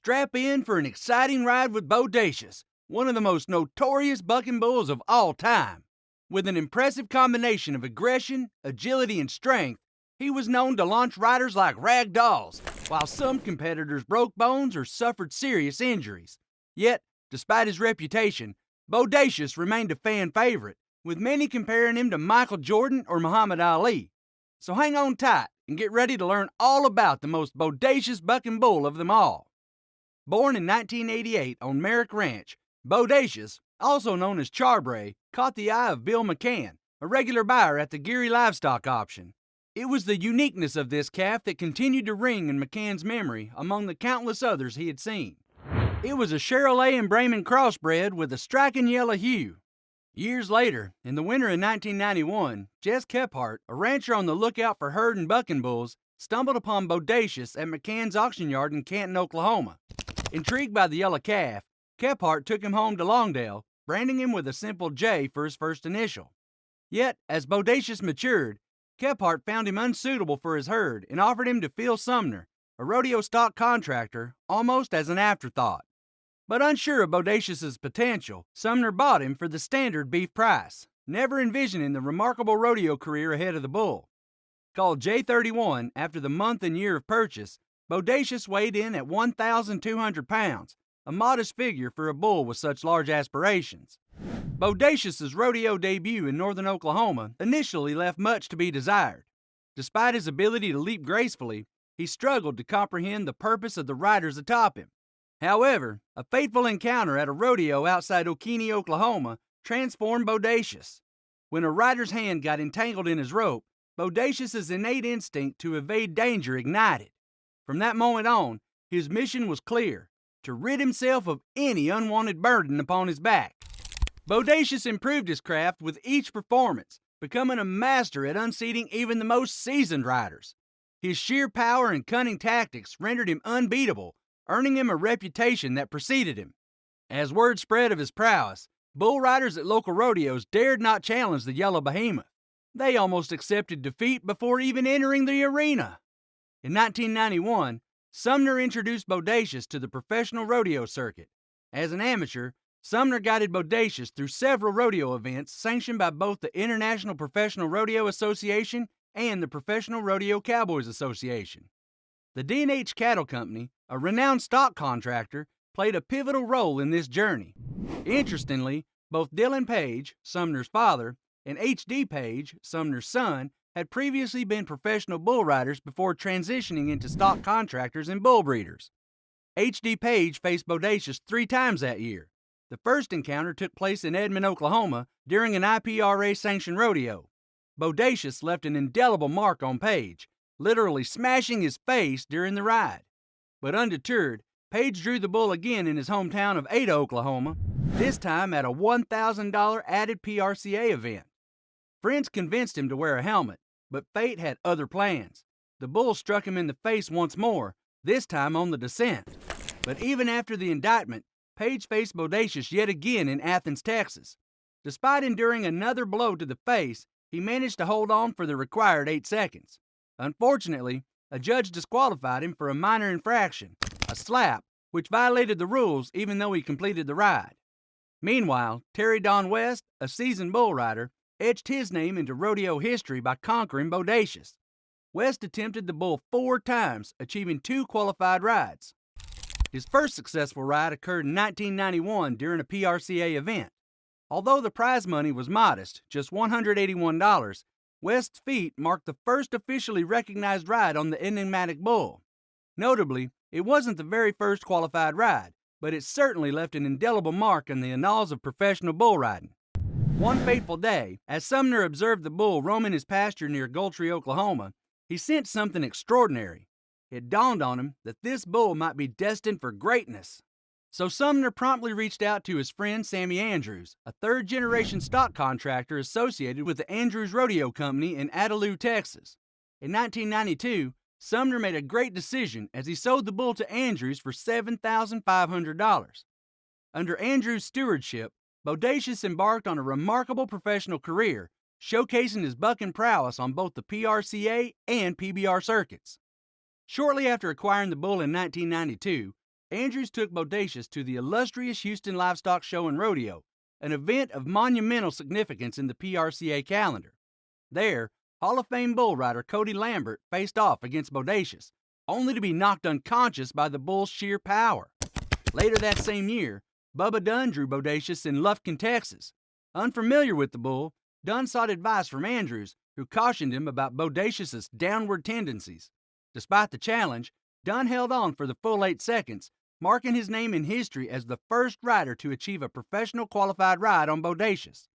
Strap in for an exciting ride with Bodacious, one of the most notorious bucking bulls of all time. With an impressive combination of aggression, agility, and strength, he was known to launch riders like rag dolls, while some competitors broke bones or suffered serious injuries. Yet, despite his reputation, Bodacious remained a fan favorite, with many comparing him to Michael Jordan or Muhammad Ali. So hang on tight and get ready to learn all about the most bodacious bucking bull of them all. Born in 1988 on Merrick Ranch, Bodacious, also known as Charbray, caught the eye of Bill McCann, a regular buyer at the Geary Livestock Auction. It was the uniqueness of this calf that continued to ring in McCann's memory among the countless others he had seen. It was a Charolais and Brahman crossbred with a striking yellow hue. Years later, in the winter of 1991, Jess Kephart, a rancher on the lookout for herd and bucking bulls, stumbled upon Bodacious at McCann's auction yard in Canton, Oklahoma. Intrigued by the yellow calf, Kephart took him home to Longdale, branding him with a simple J for his first initial. Yet, as Bodacious matured, Kephart found him unsuitable for his herd and offered him to Phil Sumner, a rodeo stock contractor, almost as an afterthought. But unsure of Bodacious's potential, Sumner bought him for the standard beef price, never envisioning the remarkable rodeo career ahead of the bull. Called J31 after the month and year of purchase, Bodacious weighed in at 1,200 pounds, a modest figure for a bull with such large aspirations. Bodacious's rodeo debut in northern Oklahoma initially left much to be desired. Despite his ability to leap gracefully, he struggled to comprehend the purpose of the riders atop him. However, a fateful encounter at a rodeo outside Okeene, Oklahoma, transformed Bodacious. When a rider's hand got entangled in his rope, Bodacious's innate instinct to evade danger ignited. From that moment on, his mission was clear: to rid himself of any unwanted burden upon his back. Bodacious improved his craft with each performance, becoming a master at unseating even the most seasoned riders. His sheer power and cunning tactics rendered him unbeatable, earning him a reputation that preceded him. As word spread of his prowess, bull riders at local rodeos dared not challenge the yellow behemoth. They almost accepted defeat before even entering the arena. In 1991, Sumner introduced Bodacious to the professional rodeo circuit. As an amateur, Sumner guided Bodacious through several rodeo events sanctioned by both the International Professional Rodeo Association and the Professional Rodeo Cowboys Association. The D&H Cattle Company, a renowned stock contractor, played a pivotal role in this journey. Interestingly, both Dylan Page, Sumner's father, and H.D. Page, Sumner's son, had previously been professional bull riders before transitioning into stock contractors and bull breeders. H.D. Page faced Bodacious 3 times that year. The first encounter took place in Edmond, Oklahoma, during an IPRA-sanctioned rodeo. Bodacious left an indelible mark on Page, literally smashing his face during the ride. But undeterred, Page drew the bull again in his hometown of Ada, Oklahoma, this time at a $1,000 added PRCA event. Friends convinced him to wear a helmet, but fate had other plans. The bull struck him in the face once more, this time on the descent. But even after the indictment, Page faced Bodacious yet again in Athens, Texas. Despite enduring another blow to the face, he managed to hold on for the required 8 seconds. Unfortunately, a judge disqualified him for a minor infraction, a slap, which violated the rules even though he completed the ride. Meanwhile, Terry Don West, a seasoned bull rider, etched his name into rodeo history by conquering Bodacious. West attempted the bull 4 times, achieving 2 qualified rides. His first successful ride occurred in 1991 during a PRCA event. Although the prize money was modest, just $181, West's feat marked the first officially recognized ride on the enigmatic bull. Notably, it wasn't the very first qualified ride, but it certainly left an indelible mark in the annals of professional bull riding. One fateful day, as Sumner observed the bull roaming his pasture near Gultry, Oklahoma, he sensed something extraordinary. It dawned on him that this bull might be destined for greatness. So Sumner promptly reached out to his friend Sammy Andrews, a third-generation stock contractor associated with the Andrews Rodeo Company in Adelou, Texas. In 1992, Sumner made a great decision as he sold the bull to Andrews for $7,500. Under Andrews' stewardship, Bodacious embarked on a remarkable professional career, showcasing his bucking prowess on both the PRCA and PBR circuits. Shortly after acquiring the bull in 1992, Andrews took Bodacious to the illustrious Houston Livestock Show and Rodeo, an event of monumental significance in the PRCA calendar. There, Hall of Fame bull rider Cody Lambert faced off against Bodacious, only to be knocked unconscious by the bull's sheer power. Later that same year, Bubba Dunn drew Bodacious in Lufkin, Texas. Unfamiliar with the bull, Dunn sought advice from Andrews, who cautioned him about Bodacious's downward tendencies. Despite the challenge, Dunn held on for the full 8 seconds, marking his name in history as the first rider to achieve a professional qualified ride on Bodacious.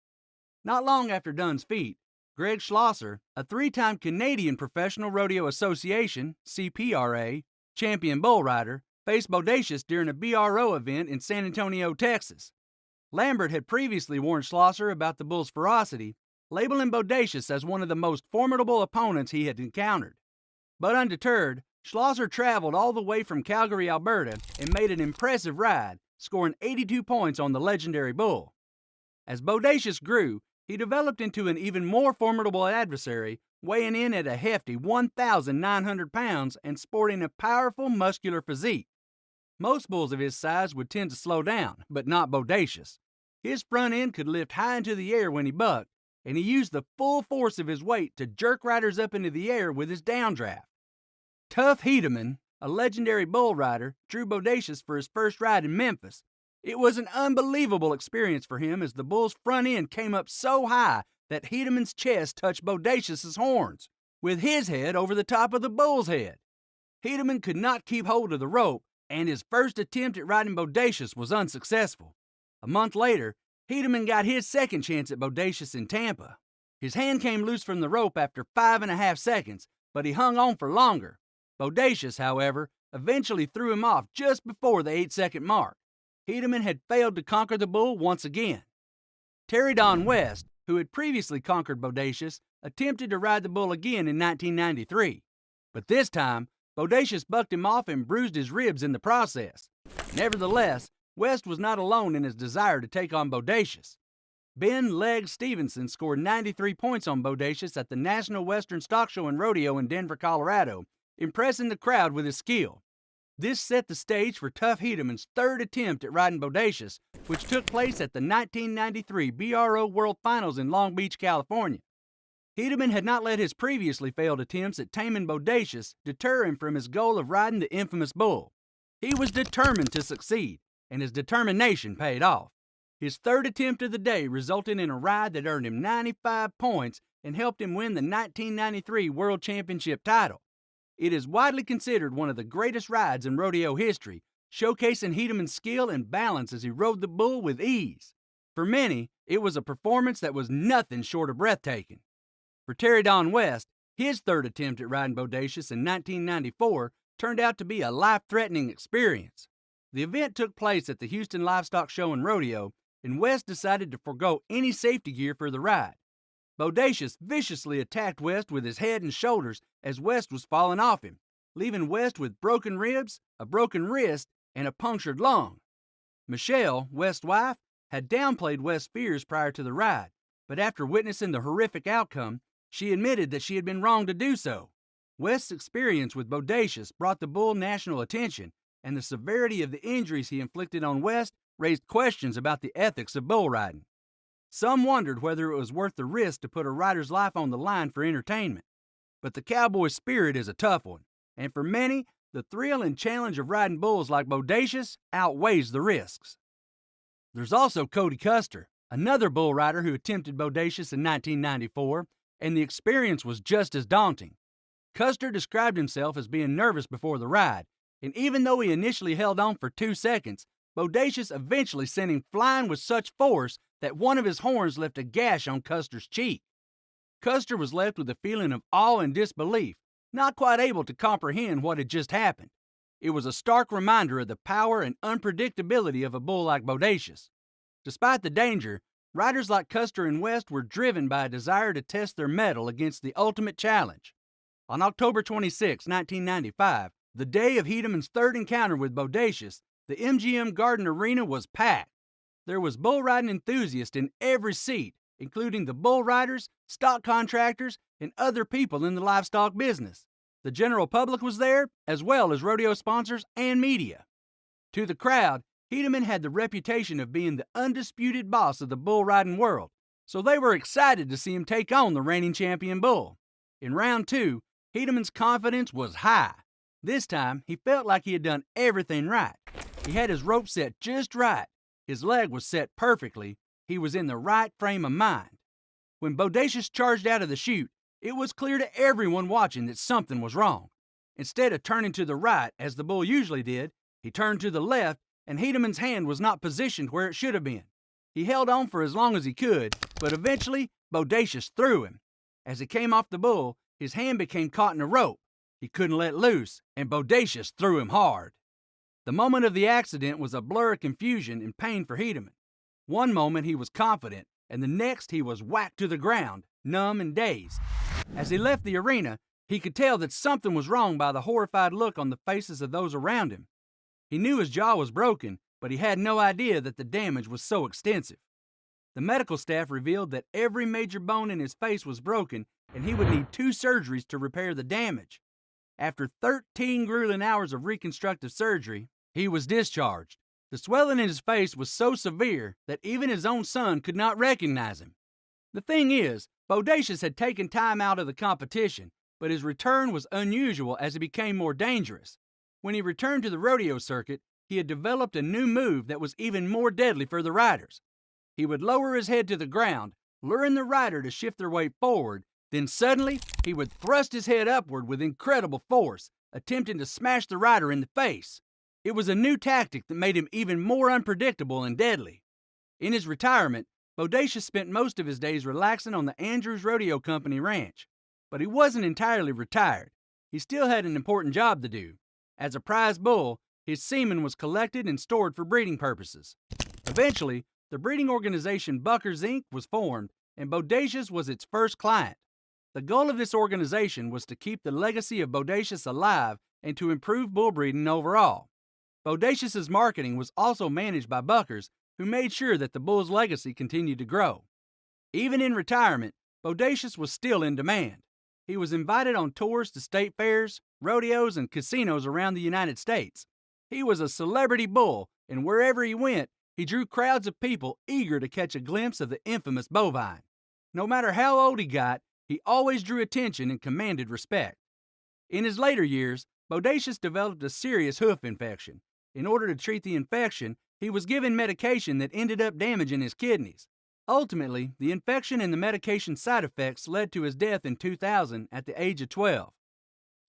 Not long after Dunn's feat, Greg Schlosser, a 3-time Canadian Professional Rodeo Association (CPRA) champion bull rider, faced Bodacious during a BRO event in San Antonio, Texas. Lambert had previously warned Schlosser about the bull's ferocity, labeling Bodacious as one of the most formidable opponents he had encountered. But undeterred, Schlosser traveled all the way from Calgary, Alberta, and made an impressive ride, scoring 82 points on the legendary bull. As Bodacious grew, he developed into an even more formidable adversary, weighing in at a hefty 1,900 pounds and sporting a powerful, muscular physique. Most bulls of his size would tend to slow down, but not Bodacious. His front end could lift high into the air when he bucked, and he used the full force of his weight to jerk riders up into the air with his downdraft. Tough Hedeman, a legendary bull rider, drew Bodacious for his first ride in Memphis. It was an unbelievable experience for him as the bull's front end came up so high that Hedeman's chest touched Bodacious's horns, with his head over the top of the bull's head. Hedeman could not keep hold of the rope, and his first attempt at riding Bodacious was unsuccessful. A month later, Hedeman got his second chance at Bodacious in Tampa. His hand came loose from the rope after 5.5 seconds, but he hung on for longer. Bodacious, however, eventually threw him off just before the 8-second mark. Hedeman had failed to conquer the bull once again. Terry Don West, who had previously conquered Bodacious, attempted to ride the bull again in 1993. But this time, Bodacious bucked him off and bruised his ribs in the process. Nevertheless, West was not alone in his desire to take on Bodacious. Ben "Leg" Stevenson scored 93 points on Bodacious at the National Western Stock Show and Rodeo in Denver, Colorado, impressing the crowd with his skill. This set the stage for Tough Hedeman's third attempt at riding Bodacious, which took place at the 1993 BRO World Finals in Long Beach, California. Hedeman had not let his previously failed attempts at taming Bodacious deter him from his goal of riding the infamous bull. He was determined to succeed, and his determination paid off. His third attempt of the day resulted in a ride that earned him 95 points and helped him win the 1993 World Championship title. It is widely considered one of the greatest rides in rodeo history, showcasing Hedeman's skill and balance as he rode the bull with ease. For many, it was a performance that was nothing short of breathtaking. For Terry Don West, his third attempt at riding Bodacious in 1994 turned out to be a life-threatening experience. The event took place at the Houston Livestock Show and Rodeo, and West decided to forego any safety gear for the ride. Bodacious viciously attacked West with his head and shoulders as West was falling off him, leaving West with broken ribs, a broken wrist, and a punctured lung. Michelle, West's wife, had downplayed West's fears prior to the ride, but after witnessing the horrific outcome, she admitted that she had been wrong to do so. West's experience with Bodacious brought the bull national attention, and the severity of the injuries he inflicted on West raised questions about the ethics of bull riding. Some wondered whether it was worth the risk to put a rider's life on the line for entertainment. But the cowboy spirit is a tough one, and for many, the thrill and challenge of riding bulls like Bodacious outweighs the risks. There's also Cody Custer, another bull rider who attempted Bodacious in 1994, and the experience was just as daunting. Custer described himself as being nervous before the ride, and even though he initially held on for 2 seconds, Bodacious eventually sent him flying with such force that one of his horns left a gash on Custer's cheek. Custer was left with a feeling of awe and disbelief, not quite able to comprehend what had just happened. It was a stark reminder of the power and unpredictability of a bull like Bodacious. Despite the danger, riders like Custer and West were driven by a desire to test their mettle against the ultimate challenge. On October 26, 1995, the day of Hedeman's third encounter with Bodacious, the MGM Garden Arena was packed. There was bull riding enthusiasts in every seat, including the bull riders, stock contractors, and other people in the livestock business. The general public was there, as well as rodeo sponsors and media. To the crowd, Hedeman had the reputation of being the undisputed boss of the bull riding world, so they were excited to see him take on the reigning champion bull. In round 2, Hedeman's confidence was high. This time, he felt like he had done everything right. He had his rope set just right. His leg was set perfectly. He was in the right frame of mind. When Bodacious charged out of the chute, it was clear to everyone watching that something was wrong. Instead of turning to the right, as the bull usually did, he turned to the left, and Hedeman's hand was not positioned where it should have been. He held on for as long as he could, but eventually, Bodacious threw him. As he came off the bull, his hand became caught in a rope. He couldn't let loose, and Bodacious threw him hard. The moment of the accident was a blur of confusion and pain for Hedeman. One moment he was confident, and the next he was whacked to the ground, numb and dazed. As he left the arena, he could tell that something was wrong by the horrified look on the faces of those around him. He knew his jaw was broken, but he had no idea that the damage was so extensive. The medical staff revealed that every major bone in his face was broken, and he would need 2 surgeries to repair the damage. After 13 grueling hours of reconstructive surgery, he was discharged. The swelling in his face was so severe that even his own son could not recognize him. The thing is, Bodacious had taken time out of the competition, but his return was unusual as he became more dangerous. When he returned to the rodeo circuit, he had developed a new move that was even more deadly for the riders. He would lower his head to the ground, luring the rider to shift their weight forward, then suddenly he would thrust his head upward with incredible force, attempting to smash the rider in the face. It was a new tactic that made him even more unpredictable and deadly. In his retirement, Bodacious spent most of his days relaxing on the Andrews Rodeo Company ranch. But he wasn't entirely retired. He still had an important job to do. As a prize bull, his semen was collected and stored for breeding purposes. Eventually, the breeding organization Buckers Inc. was formed, and Bodacious was its first client. The goal of this organization was to keep the legacy of Bodacious alive and to improve bull breeding overall. Bodacious's marketing was also managed by Buckers, who made sure that the bull's legacy continued to grow. Even in retirement, Bodacious was still in demand. He was invited on tours to state fairs, rodeos, and casinos around the United States. He was a celebrity bull, and wherever he went, he drew crowds of people eager to catch a glimpse of the infamous bovine. No matter how old he got, he always drew attention and commanded respect. In his later years, Bodacious developed a serious hoof infection. In order to treat the infection, he was given medication that ended up damaging his kidneys. Ultimately, the infection and the medication side effects led to his death in 2000 at the age of 12.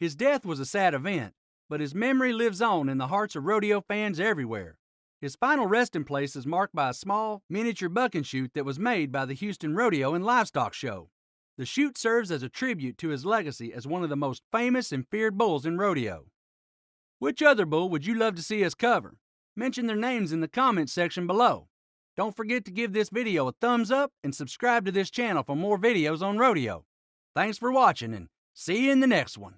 His death was a sad event, but his memory lives on in the hearts of rodeo fans everywhere. His final resting place is marked by a small, miniature bucking chute that was made by the Houston Rodeo and Livestock Show. The chute serves as a tribute to his legacy as one of the most famous and feared bulls in rodeo. Which other bull would you love to see us cover? Mention their names in the comments section below. Don't forget to give this video a thumbs up and subscribe to this channel for more videos on rodeo. Thanks for watching and see you in the next one.